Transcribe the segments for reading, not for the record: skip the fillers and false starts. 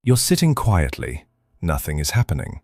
You're sitting quietly. Nothing is happening.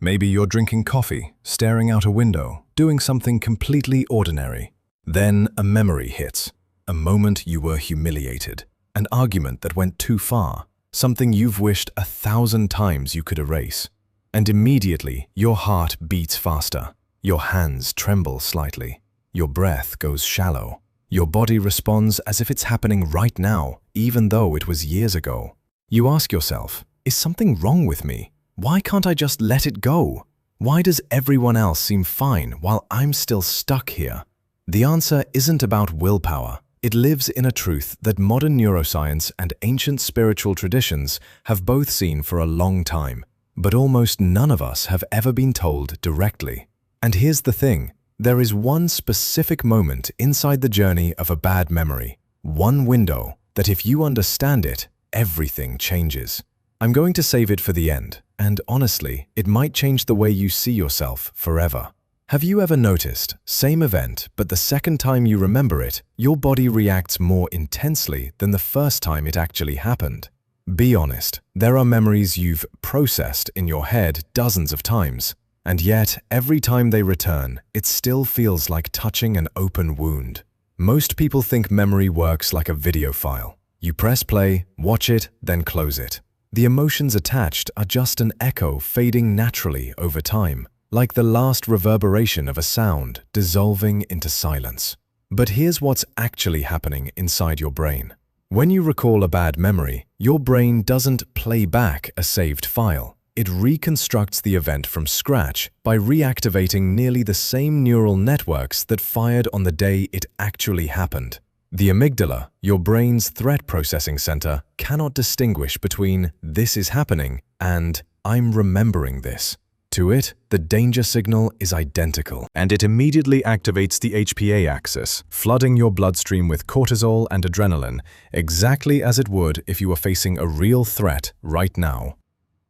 Maybe you're drinking coffee, staring out a window, doing something completely ordinary. Then a memory hits. A moment you were humiliated. An argument that went too far. Something you've wished 1,000 times you could erase. And immediately, your heart beats faster. Your hands tremble slightly. Your breath goes shallow. Your body responds as if it's happening right now, even though it was years ago. You ask yourself, is something wrong with me? Why can't I just let it go? Why does everyone else seem fine while I'm still stuck here? The answer isn't about willpower. It lives in a truth that modern neuroscience and ancient spiritual traditions have both seen for a long time, but almost none of us have ever been told directly. And here's the thing, there is one specific moment inside the journey of a bad memory, one window that if you understand it, everything changes. I'm going to save it for the end, and honestly, it might change the way you see yourself forever. Have you ever noticed, same event, but the second time you remember it, your body reacts more intensely than the first time it actually happened? Be honest, there are memories you've processed in your head dozens of times, and yet every time they return, it still feels like touching an open wound. Most people think memory works like a video file. You press play, watch it, then close it. The emotions attached are just an echo fading naturally over time, like the last reverberation of a sound dissolving into silence. But here's what's actually happening inside your brain. When you recall a bad memory, your brain doesn't play back a saved file. It reconstructs the event from scratch by reactivating nearly the same neural networks that fired on the day it actually happened. The amygdala, your brain's threat processing center, cannot distinguish between "this is happening" and "I'm remembering this." To it, the danger signal is identical, and it immediately activates the HPA axis, flooding your bloodstream with cortisol and adrenaline, exactly as it would if you were facing a real threat right now.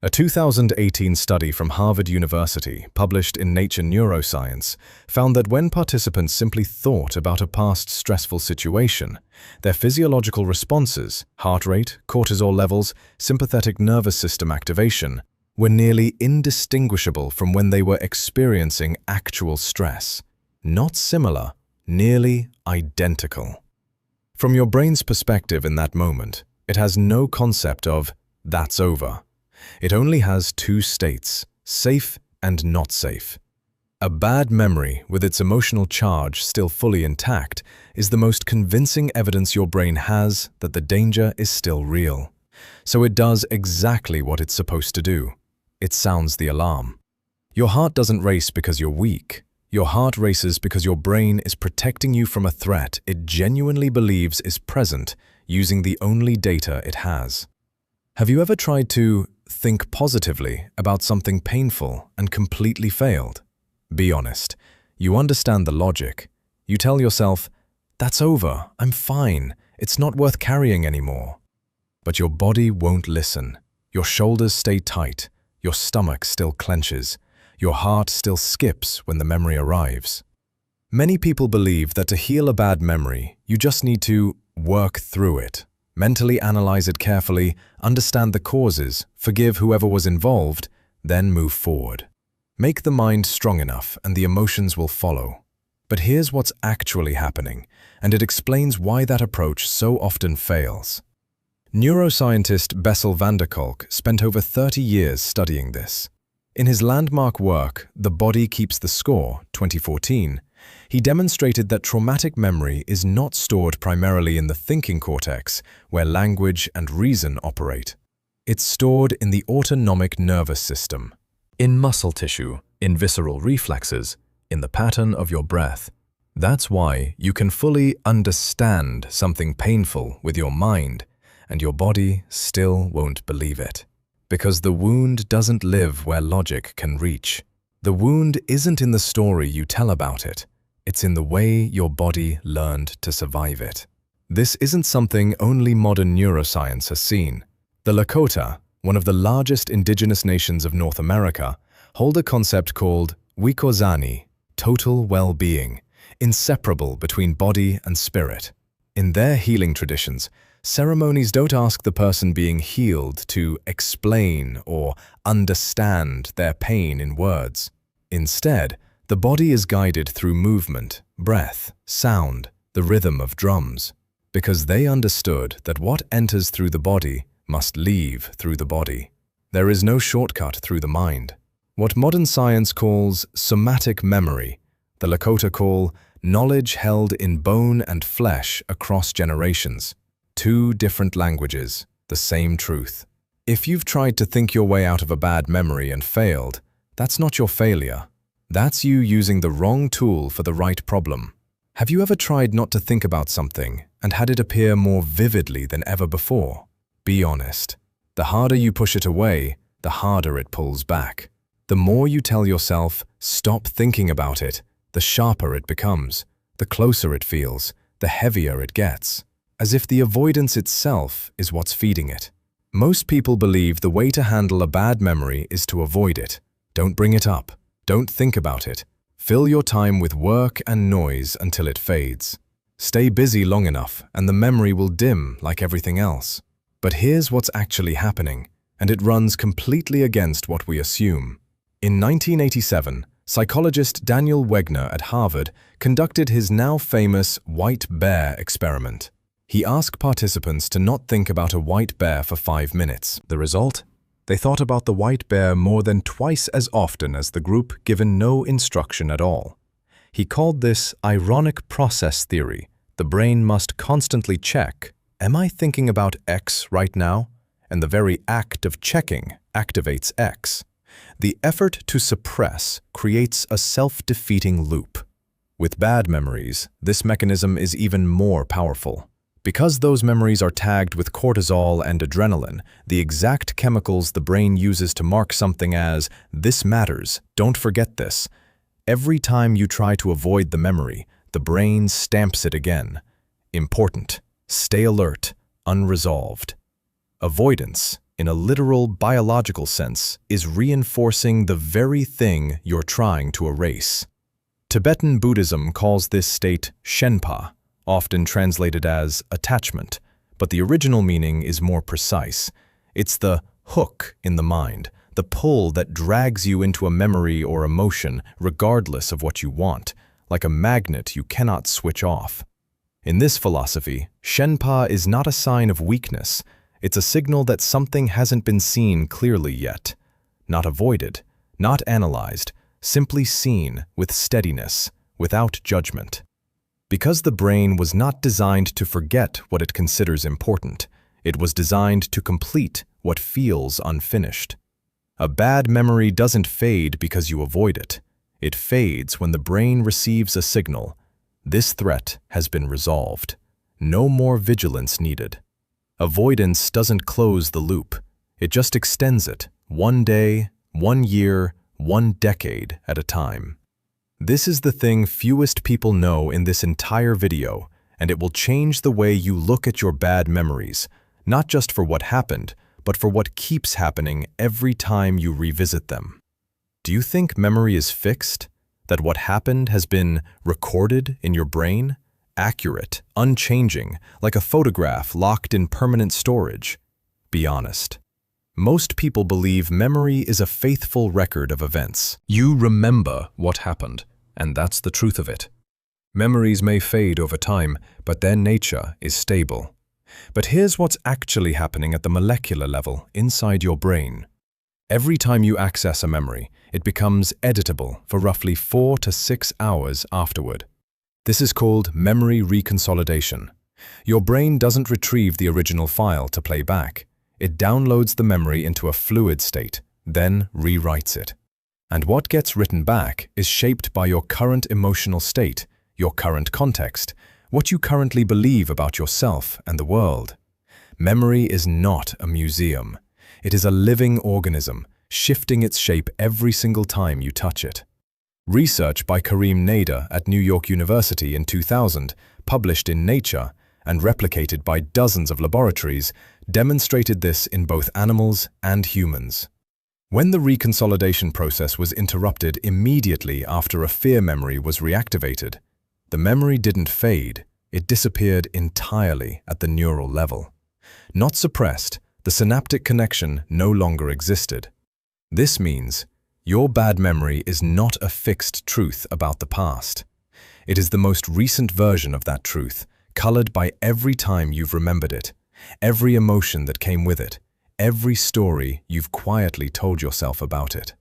A 2018 study from Harvard University, published in Nature Neuroscience, found that when participants simply thought about a past stressful situation, their physiological responses, heart rate, cortisol levels, sympathetic nervous system activation, were nearly indistinguishable from when they were experiencing actual stress. Not similar, nearly identical. From your brain's perspective in that moment, it has no concept of "that's over." It only has two states, safe and not safe. A bad memory, with its emotional charge still fully intact, is the most convincing evidence your brain has that the danger is still real. So it does exactly what it's supposed to do. It sounds the alarm. Your heart doesn't race because you're weak. Your heart races because your brain is protecting you from a threat it genuinely believes is present, using the only data it has. Have you ever tried to think positively about something painful and completely failed? Be honest. You understand the logic. You tell yourself, "That's over, I'm fine, it's not worth carrying anymore." But your body won't listen. Your shoulders stay tight. Your stomach still clenches. Your heart still skips when the memory arrives. Many people believe that to heal a bad memory, you just need to work through it. Mentally analyze it carefully, understand the causes, forgive whoever was involved, then move forward. Make the mind strong enough and the emotions will follow. But here's what's actually happening, and it explains why that approach so often fails. Neuroscientist Bessel van der Kolk spent over 30 years studying this. In his landmark work, The Body Keeps the Score, 2014, he demonstrated that traumatic memory is not stored primarily in the thinking cortex, where language and reason operate. It's stored in the autonomic nervous system, in muscle tissue, in visceral reflexes, in the pattern of your breath. That's why you can fully understand something painful with your mind, and your body still won't believe it. Because the wound doesn't live where logic can reach. The wound isn't in the story you tell about it. It's in the way your body learned to survive it. This isn't something only modern neuroscience has seen. The Lakota, one of the largest indigenous nations of North America, hold a concept called Wikozani, total well-being, inseparable between body and spirit. In their healing traditions, Ceremonies don't ask the person being healed to explain or understand their pain in words. Instead, the body is guided through movement, breath, sound, the rhythm of drums, because they understood that what enters through the body must leave through the body. There is no shortcut through the mind. What modern science calls somatic memory, the Lakota call knowledge held in bone and flesh across generations. Two different languages, the same truth. If you've tried to think your way out of a bad memory and failed, that's not your failure. That's you using the wrong tool for the right problem. Have you ever tried not to think about something and had it appear more vividly than ever before? Be honest. The harder you push it away, the harder it pulls back. The more you tell yourself, stop thinking about it, the sharper it becomes, the closer it feels, the heavier it gets, as if the avoidance itself is what's feeding it. Most people believe the way to handle a bad memory is to avoid it. Don't bring it up. Don't think about it. Fill your time with work and noise until it fades. Stay busy long enough and the memory will dim like everything else. But here's what's actually happening, and it runs completely against what we assume. In 1987, psychologist Daniel Wegner at Harvard conducted his now famous white bear experiment. He asked participants to not think about a white bear for 5 minutes. The result? They thought about the white bear more than twice as often as the group given no instruction at all. He called this ironic process theory. The brain must constantly check, am I thinking about X right now? And the very act of checking activates X. The effort to suppress creates a self-defeating loop. With bad memories, this mechanism is even more powerful. Because those memories are tagged with cortisol and adrenaline, the exact chemicals the brain uses to mark something as, "This matters, don't forget this." Every time you try to avoid the memory, the brain stamps it again. Important, stay alert, unresolved. Avoidance, in a literal biological sense, is reinforcing the very thing you're trying to erase. Tibetan Buddhism calls this state Shenpa, often translated as attachment, but the original meaning is more precise. It's the hook in the mind, the pull that drags you into a memory or emotion regardless of what you want, like a magnet you cannot switch off. In this philosophy, Shenpa is not a sign of weakness. It's a signal that something hasn't been seen clearly yet. Not avoided, not analyzed, simply seen with steadiness, without judgment. Because the brain was not designed to forget what it considers important, it was designed to complete what feels unfinished. A bad memory doesn't fade because you avoid it. It fades when the brain receives a signal. This threat has been resolved. No more vigilance needed. Avoidance doesn't close the loop. It just extends it, 1 day, 1 year, 1 decade at a time. This is the thing fewest people know in this entire video, and it will change the way you look at your bad memories, not just for what happened, but for what keeps happening every time you revisit them. Do you think memory is fixed? That what happened has been recorded in your brain? Accurate, unchanging, like a photograph locked in permanent storage? Be honest. Most people believe memory is a faithful record of events. You remember what happened, and that's the truth of it. Memories may fade over time, but their nature is stable. But here's what's actually happening at the molecular level inside your brain. Every time you access a memory, it becomes editable for roughly 4 to 6 hours afterward. This is called memory reconsolidation. Your brain doesn't retrieve the original file to play back. It downloads the memory into a fluid state, then rewrites it. And what gets written back is shaped by your current emotional state, your current context, what you currently believe about yourself and the world. Memory is not a museum. It is a living organism, shifting its shape every single time you touch it. Research by Karim Nader at New York University in 2000, published in Nature, and replicated by dozens of laboratories, demonstrated this in both animals and humans. When the reconsolidation process was interrupted immediately after a fear memory was reactivated, the memory didn't fade, It disappeared entirely at the neural level. Not suppressed, the synaptic connection no longer existed. This means your bad memory is not a fixed truth about the past. It is the most recent version of that truth, colored by every time you've remembered it, every emotion that came with it, every story you've quietly told yourself about it.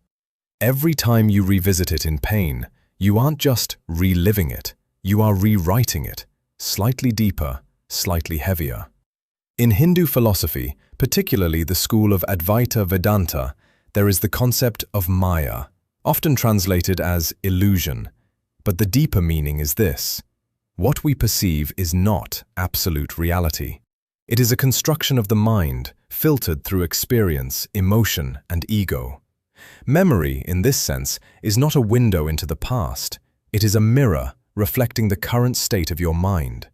Every time you revisit it in pain, you aren't just reliving it, you are rewriting it, slightly deeper, slightly heavier. In Hindu philosophy, particularly the school of Advaita Vedanta, there is the concept of Maya, often translated as illusion. But the deeper meaning is this: what we perceive is not absolute reality. It is a construction of the mind, filtered through experience, emotion, and ego. Memory, in this sense, is not a window into the past. It is a mirror reflecting the current state of your mind.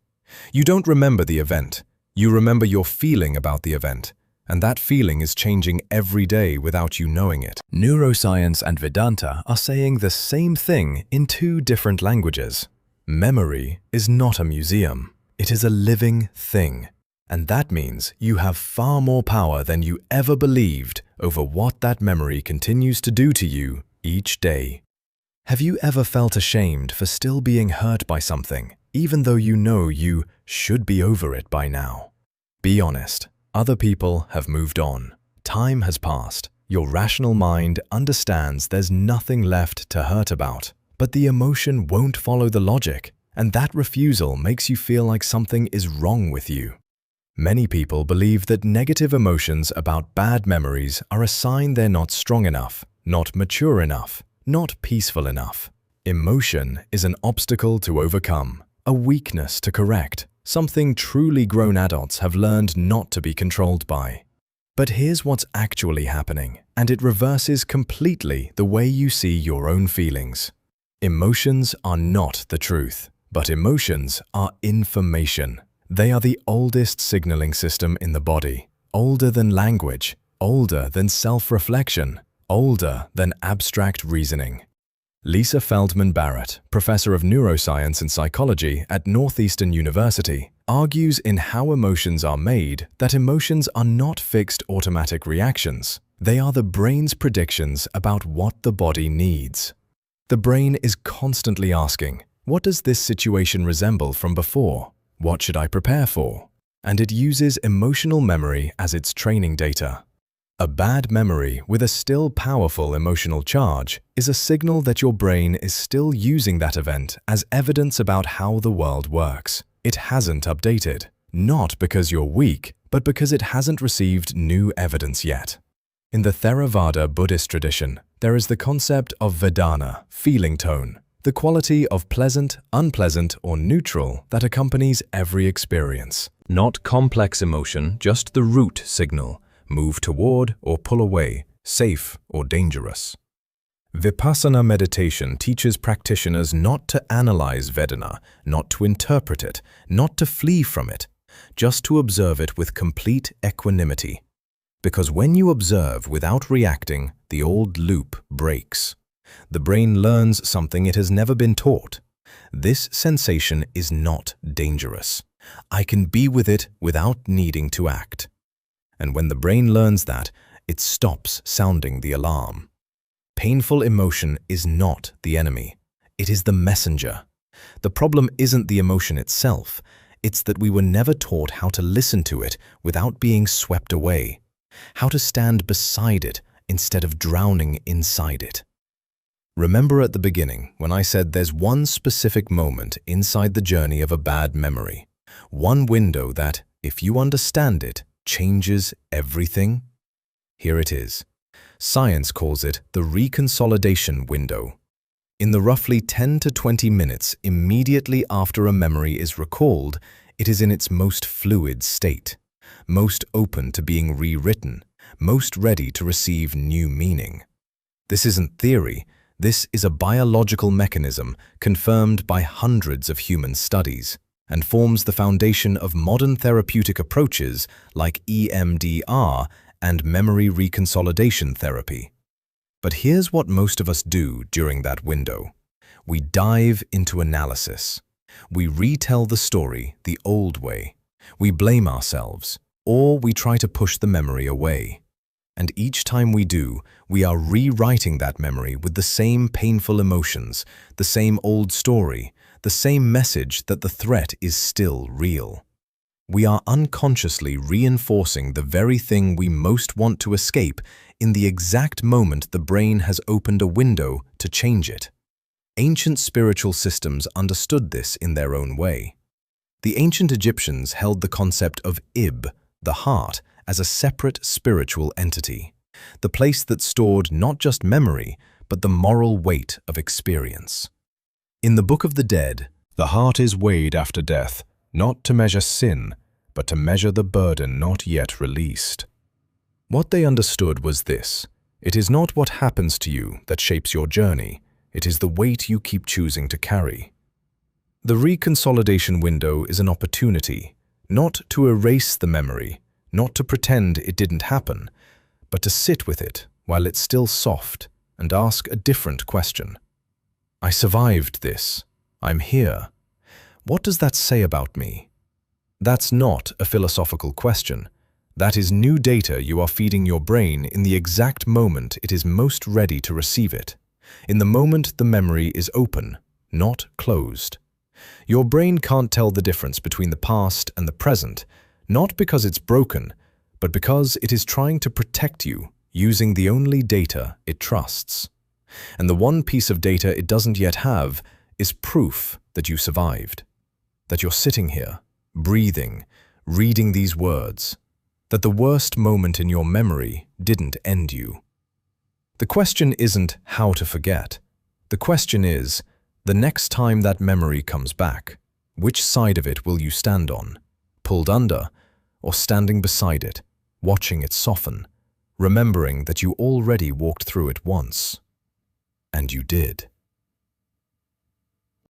You don't remember the event. You remember your feeling about the event, and that feeling is changing every day without you knowing it. Neuroscience and Vedanta are saying the same thing in two different languages. Memory is not a museum. It is a living thing. And that means you have far more power than you ever believed over what that memory continues to do to you each day. Have you ever felt ashamed for still being hurt by something, even though you know you should be over it by now? Be honest. Other people have moved on. Time has passed. Your rational mind understands there's nothing left to hurt about. But the emotion won't follow the logic, and that refusal makes you feel like something is wrong with you. Many people believe that negative emotions about bad memories are a sign they're not strong enough, not mature enough, not peaceful enough. Emotion is an obstacle to overcome, a weakness to correct, something truly grown adults have learned not to be controlled by. But here's what's actually happening, and it reverses completely the way you see your own feelings. Emotions are not the truth, but emotions are information. They are the oldest signaling system in the body, older than language, older than self-reflection, older than abstract reasoning. Lisa Feldman Barrett, professor of neuroscience and psychology at Northeastern University, argues in How Emotions Are Made that emotions are not fixed automatic reactions. They are the brain's predictions about what the body needs. The brain is constantly asking, what does this situation resemble from before? What should I prepare for? And it uses emotional memory as its training data. A bad memory with a still powerful emotional charge is a signal that your brain is still using that event as evidence about how the world works. It hasn't updated, not because you're weak, but because it hasn't received new evidence yet. In the Theravada Buddhist tradition, there is the concept of Vedana, feeling tone, the quality of pleasant, unpleasant, or neutral that accompanies every experience. Not complex emotion, just the root signal. Move toward or pull away, safe or dangerous. Vipassana meditation teaches practitioners not to analyze Vedana, not to interpret it, not to flee from it, just to observe it with complete equanimity. Because when you observe without reacting, the old loop breaks. The brain learns something it has never been taught. This sensation is not dangerous. I can be with it without needing to act. And when the brain learns that, it stops sounding the alarm. Painful emotion is not the enemy. It is the messenger. The problem isn't the emotion itself. It's that we were never taught how to listen to it without being swept away, how to stand beside it instead of drowning inside it. Remember at the beginning when I said there's one specific moment inside the journey of a bad memory, one window that, if you understand it, changes everything? Here it is. Science calls it the reconsolidation window. In the roughly 10 to 20 minutes immediately after a memory is recalled, it is in its most fluid state, most open to being rewritten, most ready to receive new meaning. This isn't theory. This is a biological mechanism confirmed by hundreds of human studies and forms the foundation of modern therapeutic approaches like EMDR and memory reconsolidation therapy. But here's what most of us do during that window. We dive into analysis. We retell the story the old way. We blame ourselves, or we try to push the memory away. And each time we do, we are rewriting that memory with the same painful emotions, the same old story, the same message that the threat is still real. We are unconsciously reinforcing the very thing we most want to escape in the exact moment the brain has opened a window to change it. Ancient spiritual systems understood this in their own way. The ancient Egyptians held the concept of Ib, the heart, as a separate spiritual entity, the place that stored not just memory, but the moral weight of experience. In the Book of the Dead, the heart is weighed after death, not to measure sin, but to measure the burden not yet released. What they understood was this: it is not what happens to you that shapes your journey, it is the weight you keep choosing to carry. The reconsolidation window is an opportunity, not to erase the memory, not to pretend it didn't happen, but to sit with it while it's still soft and ask a different question. I survived this. I'm here. What does that say about me? That's not a philosophical question. That is new data you are feeding your brain in the exact moment it is most ready to receive it, in the moment the memory is open, not closed. Your brain can't tell the difference between the past and the present, not because it's broken, but because it is trying to protect you using the only data it trusts. And the one piece of data it doesn't yet have is proof that you survived, that you're sitting here, breathing, reading these words, that the worst moment in your memory didn't end you. The question isn't how to forget. The question is, the next time that memory comes back, which side of it will you stand on? Pulled under, or standing beside it, watching it soften, remembering that you already walked through it once. And you did.